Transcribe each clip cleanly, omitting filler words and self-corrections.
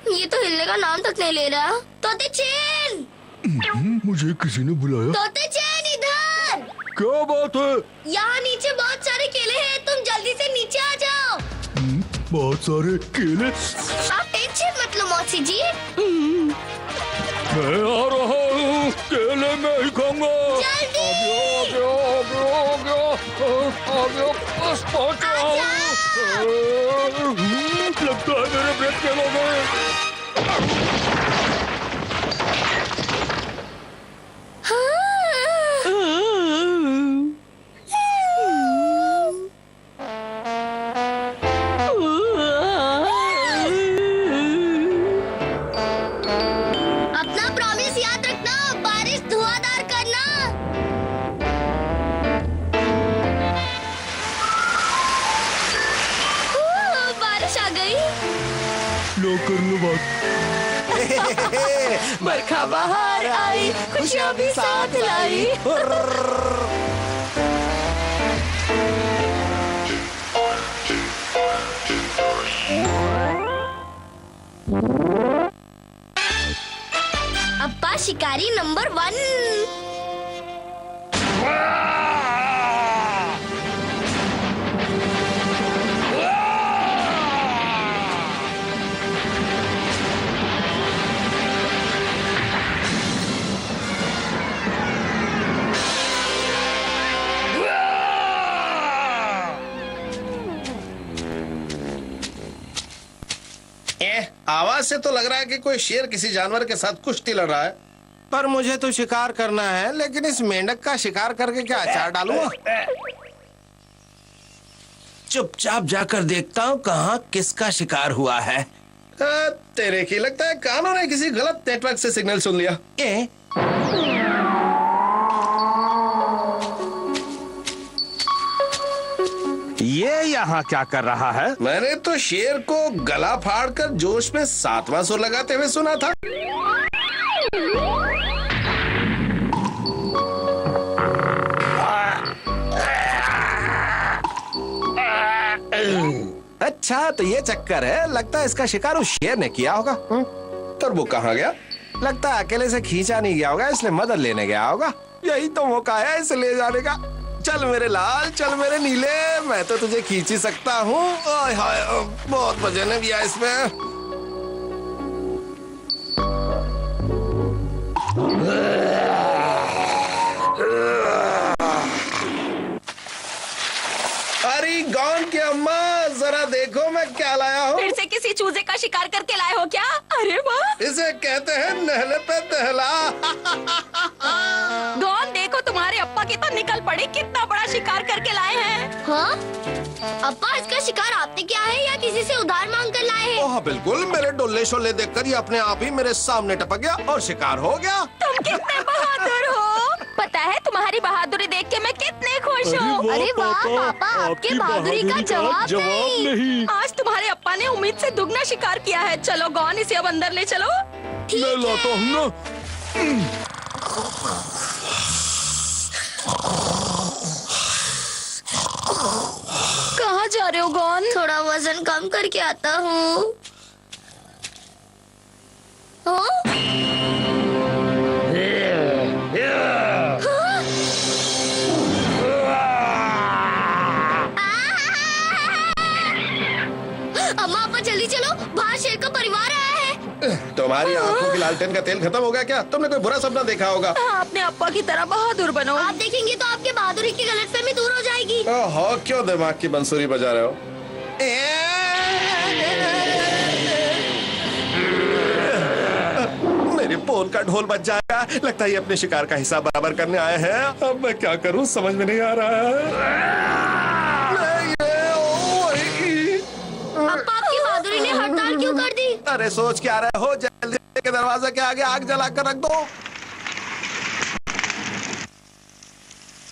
ये तो हिलने का नाम तक नहीं ले रहा। तोते चैन, मुझे किसी ने बुलाया। तोते चैन इधर। क्या बात है? यहाँ नीचे बहुत सारे केले हैं, तुम जल्दी से नीचे आ जाओ। बहुत सारे केले? आप टेंशन मत लो मौसी जी। मैं आ रहा हूँ, केले मैं ही खाऊंगा। जल्दी। बस पहुँचा हूँ। लगता है मेरे ब्रेक फेल हो गए। अपना प्रॉमिस याद रखना, बारिश धुआंधार करना। बारिश आ गई। लो कर लो बात। बरखा बाहर आई, खुशियाँ भी साथ लाई। अप्पा शिकारी नंबर 1। आवाज से तो लग रहा है कि कोई शेर किसी जानवर के साथ कुश्ती लड़ रहा है। पर मुझे तो शिकार करना है, लेकिन इस मेंढक का शिकार करके क्या अचार डालूं? चुपचाप जाकर देखता हूँ कहाँ किसका शिकार हुआ है। तेरे की लगता है कानों ने किसी गलत नेटवर्क से सिग्नल सुन लिया। ये यहाँ क्या कर रहा है? मैंने तो शेर को गला फाड़कर जोश में 7वां सुर लगाते हुए सुना था। अच्छा, तो ये चक्कर है। लगता है इसका शिकार उस शेर ने किया होगा। पर वो कहाँ गया? लगता है अकेले से खींचा नहीं गया होगा, इसलिए मदद लेने गया होगा। यही तो मौका है इसे ले जाने का। चल मेरे लाल, चल मेरे नीले, मैं तो तुझे खींच ही सकता हूँ। हाय, बहुत वजन है भैया इसमें। अरे गौन की अम्मा, जरा देखो मैं क्या लाया हूँ। फिर से किसी चूजे का शिकार करके लाए हो क्या? अरे वाह! इसे कहते हैं नहले पे दहला। गौन, देखो तुम्हारे अप्पा की तो निकल पड़ी, कितना बड़ा शिकार करके लाए हैं। हाँ? अप्पा, इसका शिकार आपने किया है या किसी से उधार मांग कर लाए हैं? ओह बिल्कुल, मेरे डोले शोले देखकर ये अपने आप ही मेरे सामने टपक गया और शिकार हो गया। तुम कितने बहादुर हो। पता है तुम्हारी बहादुरी देख के मैं कितने खुश हूँ। अरे वाह पापा, आपके बहादुरी का जवाब नहीं। आज तुम्हारे अप्पा ने उम्मीद से दुगना शिकार किया है। चलो गौन, इसे अब अंदर ले चलो। मैं लाता हूँ ना। कहाँ जा रहे हो गौन? थोड़ा वजन कम करके आता हूँ। हाँ? अम्मा अप्पा जल्दी चलो, बाहर शेर का परिवार आया है। तुम्हारी आंखों की लालटेन का तेल खत्म हो गया क्या? तुमने कोई बुरा सपना देखा होगा। हाँ, अपने अप्पा की तरह बहादुर बनो। आप देखेंगे तो आपके बहादुरी की गलतफहमी दूर हो जाएगी। ओहो, क्यों दिमाग की बंसुरी बजा रहे हो? मेरे पोल का ढोल बज जाएगा। लगता है ये अपने शिकार का हिसाब बराबर करने आए हैं। अब मैं क्या करूं, समझ में नहीं आ रहा है। अप्पा, आपकी बहादुरी ने हड़ताल क्यों कर दी? अरे सोच क्या रहे हो, जल्दी के दरवाजे के आगे आग जला कर रख दो।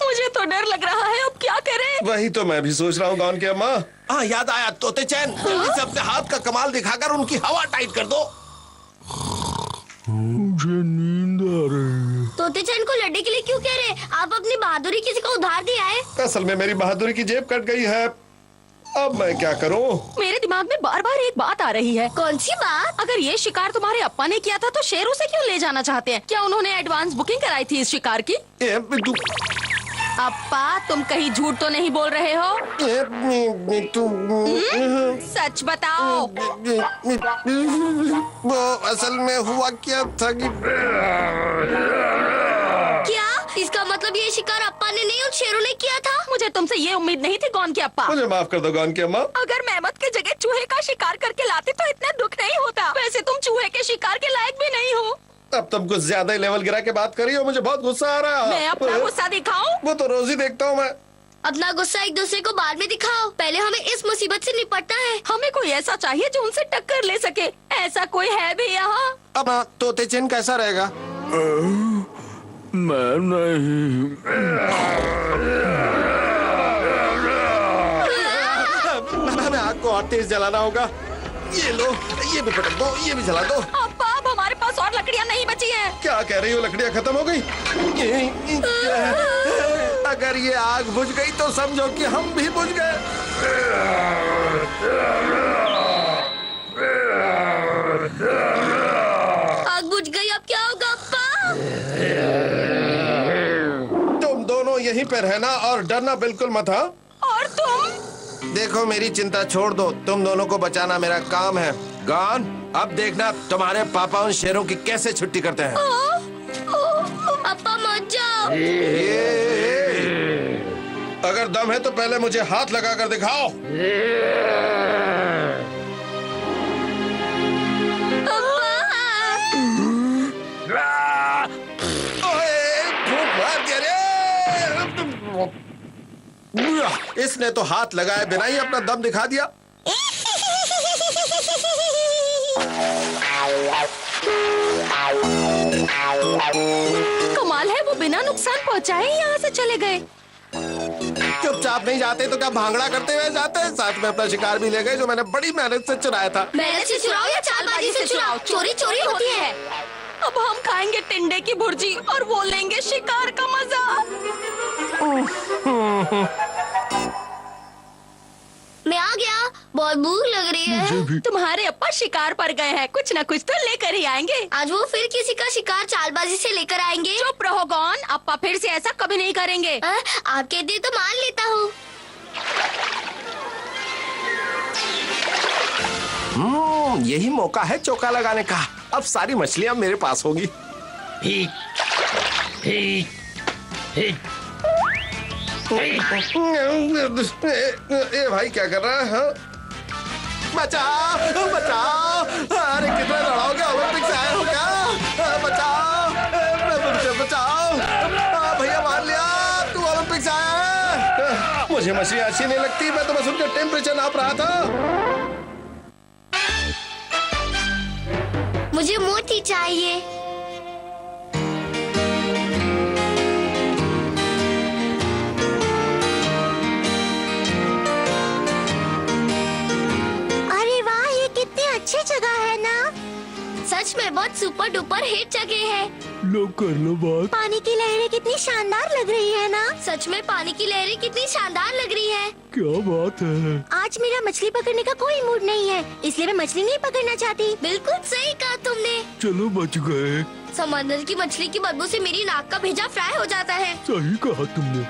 मुझे तो डर लग रहा है, अब क्या करें? वही तो मैं भी सोच रहा हूँ गौन की अम्मा। हाँ याद आया, तोते चैन, जल्दी से अपने हाथ का कमाल दिखाकर उनकी हवा टाइट कर दो। मुझे नींद आ रही है। तोते चैन को लड़ने के लिए क्यों कह रहे? आप अपनी बहादुरी किसी को उधार दिया है? असल में मेरी बहादुरी की जेब कट गई है। अब मैं क्या करूं? मेरे दिमाग में बार बार एक बात आ आ रही है। कौन सी बात? अगर ये शिकार तुम्हारे अप्पा ने किया था तो शेरों से क्यों ले जाना चाहते हैं? क्या उन्होंने एडवांस बुकिंग कराई थी इस शिकार की? अप्पा, तुम कहीं झूठ तो नहीं बोल रहे हो? सच बताओ। वो असल में हुआ क्या था कि क्या इसका मतलब ये शिकार अप्पा ने नहीं उन शेरों ने किया था? मुझे तुमसे ये उम्मीद नहीं थी गॉन के अप्पा। मुझे माफ कर दो गॉन की अम्मा। अगर मेहमत की जगह चूहे का शिकार करके लाते तो इतना दुख नहीं होता। वैसे तुम चूहे के शिकार के लायक भी नहीं हो। अब तुम कुछ ज्यादा ही लेवल गिरा के बात कर रही हो, मुझे बहुत गुस्सा आ रहा है। मैं अपना गुस्सा दिखाऊं? वो तो रोज ही देखता हूँ मैं। अपना गुस्सा एक दूसरे को बाद में दिखाओ, पहले हमें इस मुसीबत से निपटना है। हमें कोई ऐसा चाहिए जो उनसे टक्कर ले सके। ऐसा कोई है भी यहाँ? अब तोते चिन कैसा रहेगा? मैं नहीं। हमें आग को और तेज जलाना होगा। ये लो, ये भी पटक दो, ये भी जला दो। अप्पा, अब हमारे पास और लकड़ियाँ नहीं बची हैं। क्या कह रही हो? लकड़ियाँ खत्म हो गई? अगर ये आग बुझ गई तो समझो कि हम भी बुझ गए। आग बुझ गई, अब क्या होगा अप्पा? तुम दोनों यहीं पे रहना और डरना बिल्कुल मत। हाँ, और तुम? देखो मेरी चिंता छोड़ दो, तुम दोनों को बचाना मेरा काम है। गॉन, अब देखना तुम्हारे पापा उन शेरों की कैसे छुट्टी करते हैं। अप्पा मत जाओ। अगर दम है तो पहले मुझे हाथ लगा कर दिखाओ। इसने तो हाथ लगाए बिना ही अपना दम दिखा दिया। कमाल है, वो बिना नुकसान पहुँचाए यहाँ से चले गए। चुपचाप नहीं जाते तो क्या भांगड़ा करते हुए जाते? साथ में अपना शिकार भी ले गए जो मैंने बड़ी मेहनत से चुराया था। मेहनत से चुराओ या चालबाजी से चुराओ, चोरी चोरी होती है। अब हम खाएंगे टिंडे की भुर्जी और वो लेंगे शिकार का मजा। मैं आ गया, बहुत भूख लग रही है। तुम्हारे अप्पा शिकार पर गए हैं, कुछ न कुछ तो लेकर ही आएंगे। आज वो फिर किसी का शिकार चालबाजी से लेकर आएंगे। चुप रहो गॉन, अप्पा फिर से ऐसा कभी नहीं करेंगे। आप कहते हैं तो मान लेता हूँ। यही मौका है चौका लगाने का। अब सारी मछलियाँ मेरे पास होगी। ए भाई क्या कर रहा है? हाँ? बचाओ बचाओ! अरे कितना लड़ाओगे? ओलंपिक से आए हो क्या? बचाओ मुझे, बचाओ! भैया मार लिया, तू ओलंपिक से आया है। मुझे मछलियाँ अच्छी नहीं लगती, मैं तो बस उनका टेम्परेचर नाप रहा था। मुझे मोती चाहिए। अरे वाह, ये कितनी अच्छी जगह है ना? सच में बहुत सुपर डुपर हिट जगह है। लो कर लो बात। पानी की लहरें कितनी शानदार लग रही है ना? सच में पानी की लहरें कितनी शानदार लग रही है। क्या बात है? आज मेरा मछली पकड़ने का कोई मूड नहीं है, इसलिए मैं मछली नहीं पकड़ना चाहती। बिल्कुल सही कहा तुमने। चलो बच गए। समंदर की मछली की बदबू से मेरी नाक का भेजा फ्राई हो जाता है। सही कहा तुमने।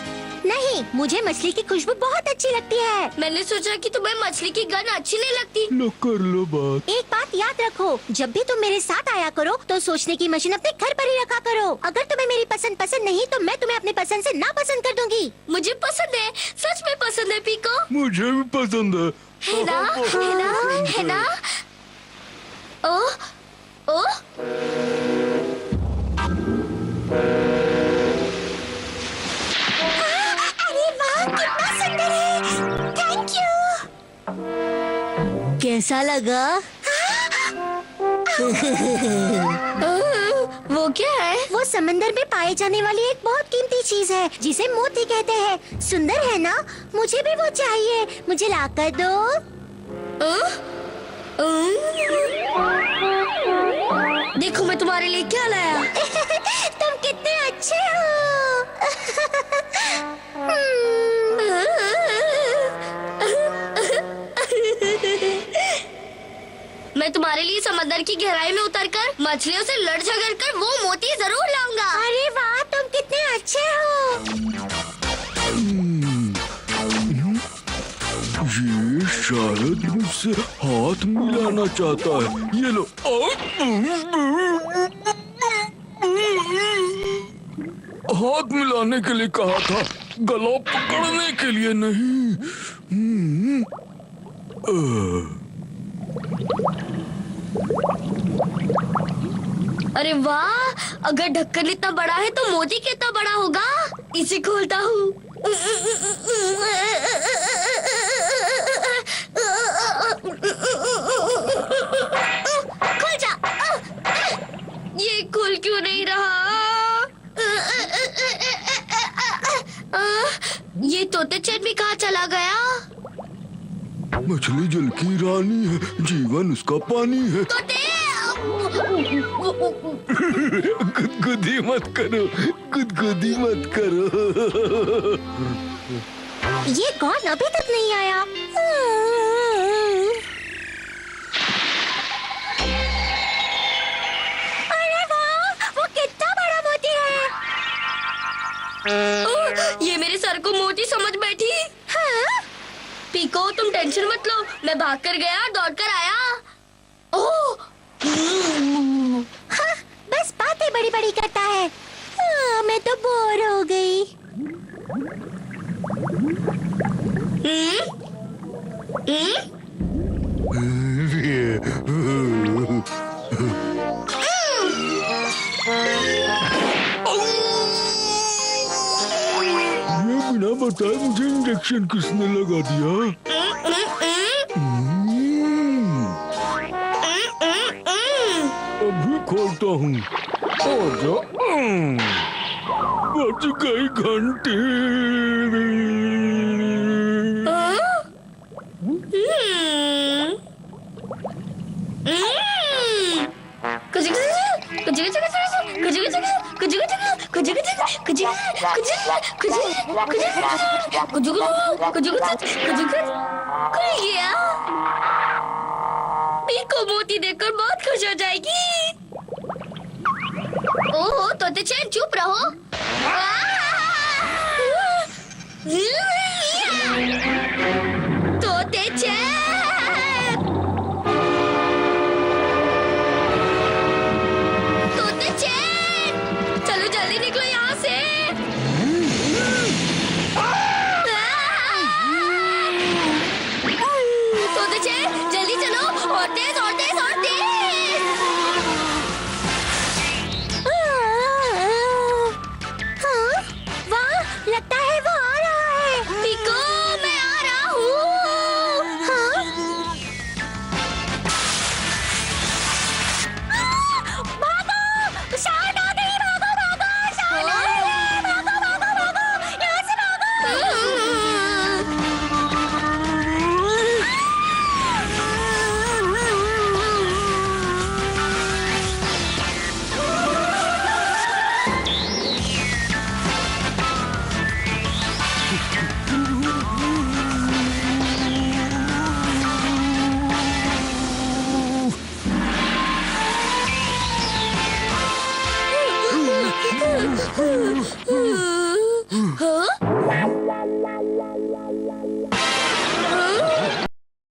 नहीं, मुझे मछली की खुशबू बहुत अच्छी लगती है। मैंने सोचा कि तुम्हें मछली की गंध अच्छी नहीं लगती। लो कर लो बात। एक बात याद रखो, जब भी तुम मेरे साथ आया करो तो सोचने की मशीन अपने घर पर ही रखा करो। अगर तुम्हें मेरी पसंद पसंद नहीं तो मैं तुम्हें अपने पसंद से ना पसंद कर दूंगी। मुझे पसंद है, सच में पसंद है पीको। मुझे भी पसंद है। है ना, है ना, है ना? ओ, ओ, अरे वाह, कितना सुंदर है। Thank you. कैसा लगा? वो क्या है? वो समंदर में पाए जाने वाली एक बहुत कीमती चीज है जिसे मोती कहते हैं। सुंदर है ना? मुझे भी वो चाहिए, मुझे लाकर दो। देखो मैं तुम्हारे लिए क्या लाया। तुम कितने अच्छे हो। मैं तुम्हारे लिए समंदर की गहराई में उतरकर मछलियों से लड़ झगड़ कर वो मोती जरूर लाऊंगा। अरे वाह, तुम कितने अच्छे हो। ये शायद मुझसे हाथ मिलाना चाहता है। ये लो। हाथ मिलाने के लिए कहा था, गला पकड़ने के लिए नहीं। अरे वाह, अगर ढक्कन इतना बड़ा है तो मोती कितना बड़ा होगा। इसे खोलता हूँ। खुल जा। ये खुल क्यों नहीं रहा? ये तोते चैन भी कहाँ चला गया? मछली जल की रानी है, जीवन उसका पानी है। गुदगुदी मत करो, गुदगुदी मत करो। ये कौन अभी तक नहीं आया? अरे वाह, वो कितना बड़ा मोती है। ये मेरे सर को मोती समझ बैठी। हाँ? पीको, तुम टेंशन मत लो, मैं भाग कर गया, दौड़ कर आया। ओह, हाँ, बस बातें बड़ी बड़ी करता है। हाँ, मैं तो बोर हो गई। ये बिना बताए मुझे इंजेक्शन किसने लगा दिया? अभी खोलता हूँ। बच गई घंटी। पीको मोती देखकर बहुत खुश हो जाएगी। ओह, तोते चैन चुप रहो।